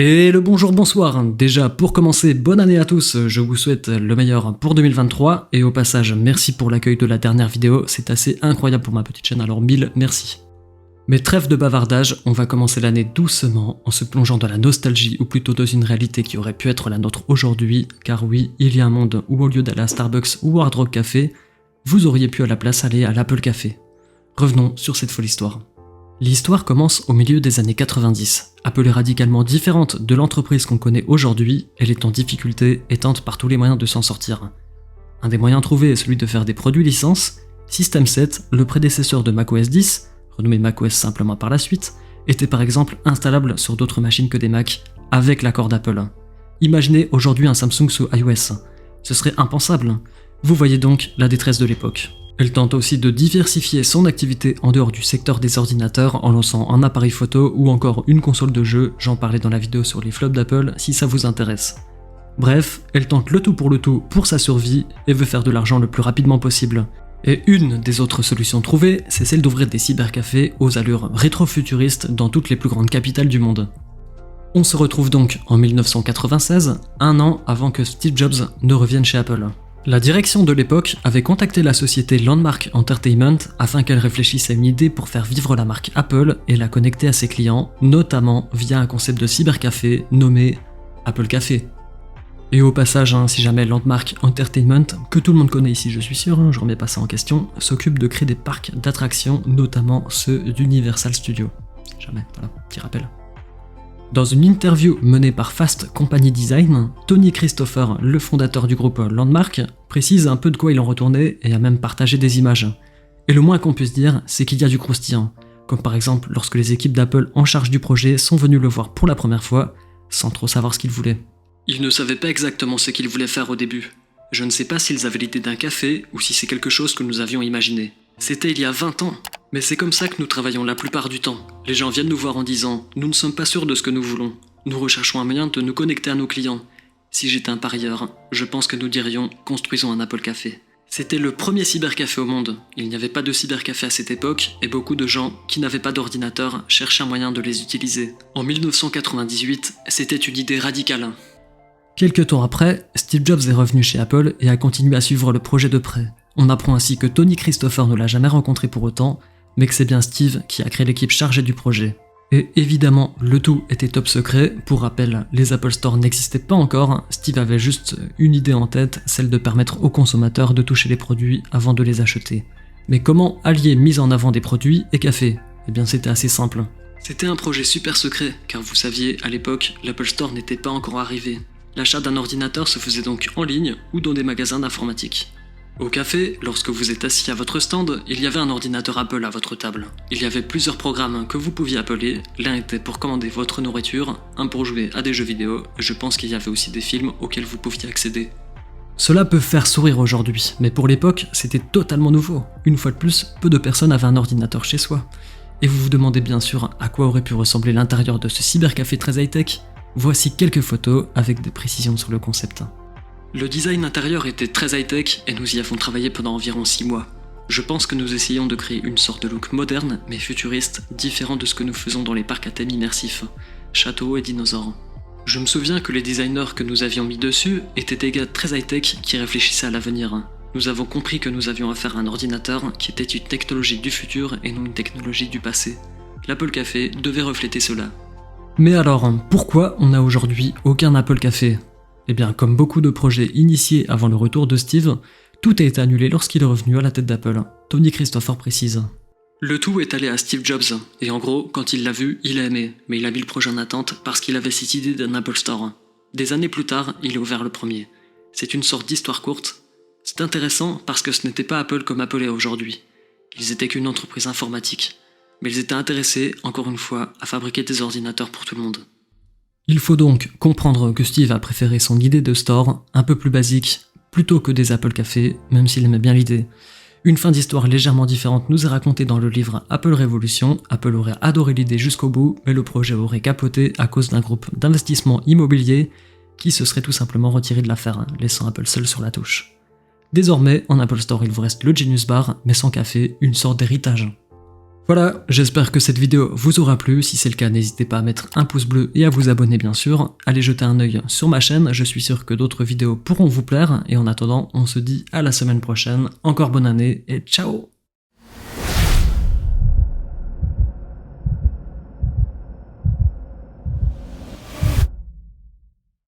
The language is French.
Et le bonjour, bonsoir. Déjà, pour commencer, bonne année à tous, je vous souhaite le meilleur pour 2023, et au passage, merci pour l'accueil de la dernière vidéo, c'est assez incroyable pour ma petite chaîne, alors mille merci. Mais trêve de bavardage, on va commencer l'année doucement, en se plongeant dans la nostalgie, ou plutôt dans une réalité qui aurait pu être la nôtre aujourd'hui, car oui, il y a un monde où au lieu d'aller à Starbucks ou Hard Rock Café, vous auriez pu à la place aller à l'Apple Café. Revenons sur cette folle histoire. L'histoire commence au milieu des années 90. Apple est radicalement différente de l'entreprise qu'on connaît aujourd'hui, elle est en difficulté et tente par tous les moyens de s'en sortir. Un des moyens trouvés est celui de faire des produits licence. System 7, le prédécesseur de macOS 10, renommé macOS simplement par la suite, était par exemple installable sur d'autres machines que des Mac, avec l'accord d'Apple. Imaginez aujourd'hui un Samsung sous iOS. Ce serait impensable. Vous voyez donc la détresse de l'époque. Elle tente aussi de diversifier son activité en dehors du secteur des ordinateurs en lançant un appareil photo ou encore une console de jeu, j'en parlais dans la vidéo sur les flops d'Apple si ça vous intéresse. Bref, elle tente le tout pour sa survie et veut faire de l'argent le plus rapidement possible. Et une des autres solutions trouvées, c'est celle d'ouvrir des cybercafés aux allures rétro-futuristes dans toutes les plus grandes capitales du monde. On se retrouve donc en 1996, un an avant que Steve Jobs ne revienne chez Apple. La direction de l'époque avait contacté la société Landmark Entertainment afin qu'elle réfléchisse à une idée pour faire vivre la marque Apple et la connecter à ses clients, notamment via un concept de cybercafé nommé Apple Café. Et au passage, si jamais Landmark Entertainment, que tout le monde connaît ici je suis sûr, je remets pas ça en question, s'occupe de créer des parcs d'attractions, notamment ceux d'Universal Studios. Jamais, voilà, petit rappel. Dans une interview menée par Fast Company Design, Tony Christopher, le fondateur du groupe Landmark, précise un peu de quoi il en retournait et a même partagé des images. Et le moins qu'on puisse dire, c'est qu'il y a du croustillant, comme par exemple lorsque les équipes d'Apple en charge du projet sont venues le voir pour la première fois, sans trop savoir ce qu'ils voulaient. Ils ne savaient pas exactement ce qu'ils voulaient faire au début. Je ne sais pas s'ils avaient l'idée d'un café ou si c'est quelque chose que nous avions imaginé. C'était il y a 20 ans. Mais c'est comme ça que nous travaillons la plupart du temps. Les gens viennent nous voir en disant « Nous ne sommes pas sûrs de ce que nous voulons. Nous recherchons un moyen de nous connecter à nos clients. » Si j'étais un parieur, je pense que nous dirions « Construisons un Apple Café ». C'était le premier cybercafé au monde. Il n'y avait pas de cybercafé à cette époque et beaucoup de gens qui n'avaient pas d'ordinateur cherchaient un moyen de les utiliser. En 1998, c'était une idée radicale. Quelques temps après, Steve Jobs est revenu chez Apple et a continué à suivre le projet de près. On apprend ainsi que Tony Christopher ne l'a jamais rencontré pour autant, mais que c'est bien Steve qui a créé l'équipe chargée du projet. Et évidemment, le tout était top secret. Pour rappel, les Apple Store n'existaient pas encore, Steve avait juste une idée en tête, celle de permettre aux consommateurs de toucher les produits avant de les acheter. Mais comment allier mise en avant des produits et café ? Eh bien c'était assez simple. C'était un projet super secret, car vous saviez, à l'époque, l'Apple Store n'était pas encore arrivé. L'achat d'un ordinateur se faisait donc en ligne ou dans des magasins d'informatique. Au café, lorsque vous êtes assis à votre stand, il y avait un ordinateur Apple à votre table. Il y avait plusieurs programmes que vous pouviez appeler, l'un était pour commander votre nourriture, un pour jouer à des jeux vidéo, et je pense qu'il y avait aussi des films auxquels vous pouviez accéder. Cela peut faire sourire aujourd'hui, mais pour l'époque, c'était totalement nouveau. Une fois de plus, peu de personnes avaient un ordinateur chez soi. Et vous vous demandez bien sûr à quoi aurait pu ressembler l'intérieur de ce cybercafé très high-tech ? Voici quelques photos avec des précisions sur le concept. Le design intérieur était très high-tech et nous y avons travaillé pendant environ 6 mois. Je pense que nous essayons de créer une sorte de look moderne mais futuriste, différent de ce que nous faisons dans les parcs à thème immersif, châteaux et dinosaures. Je me souviens que les designers que nous avions mis dessus étaient des gars très high-tech qui réfléchissaient à l'avenir. Nous avons compris que nous avions affaire à un ordinateur qui était une technologie du futur et non une technologie du passé. L'Apple Café devait refléter cela. Mais alors, pourquoi on n'a aujourd'hui aucun Apple Café ? Eh bien, comme beaucoup de projets initiés avant le retour de Steve, tout a été annulé lorsqu'il est revenu à la tête d'Apple. Tony Christopher précise. Le tout est allé à Steve Jobs, et en gros, quand il l'a vu, il a aimé, mais il a mis le projet en attente parce qu'il avait cette idée d'un Apple Store. Des années plus tard, il a ouvert le premier. C'est une sorte d'histoire courte. C'est intéressant parce que ce n'était pas Apple comme Apple est aujourd'hui. Ils étaient qu'une entreprise informatique. Mais ils étaient intéressés, encore une fois, à fabriquer des ordinateurs pour tout le monde. Il faut donc comprendre que Steve a préféré son idée de store, un peu plus basique, plutôt que des Apple Café, même s'il aimait bien l'idée. Une fin d'histoire légèrement différente nous est racontée dans le livre Apple Révolution. Apple aurait adoré l'idée jusqu'au bout, mais le projet aurait capoté à cause d'un groupe d'investissement immobilier qui se serait tout simplement retiré de l'affaire, laissant Apple seul sur la touche. Désormais, en Apple Store, il vous reste le Genius Bar, mais sans café, une sorte d'héritage. Voilà, j'espère que cette vidéo vous aura plu. Si c'est le cas, n'hésitez pas à mettre un pouce bleu et à vous abonner bien sûr. Allez jeter un œil sur ma chaîne, je suis sûr que d'autres vidéos pourront vous plaire. Et en attendant, on se dit à la semaine prochaine. Encore bonne année et ciao!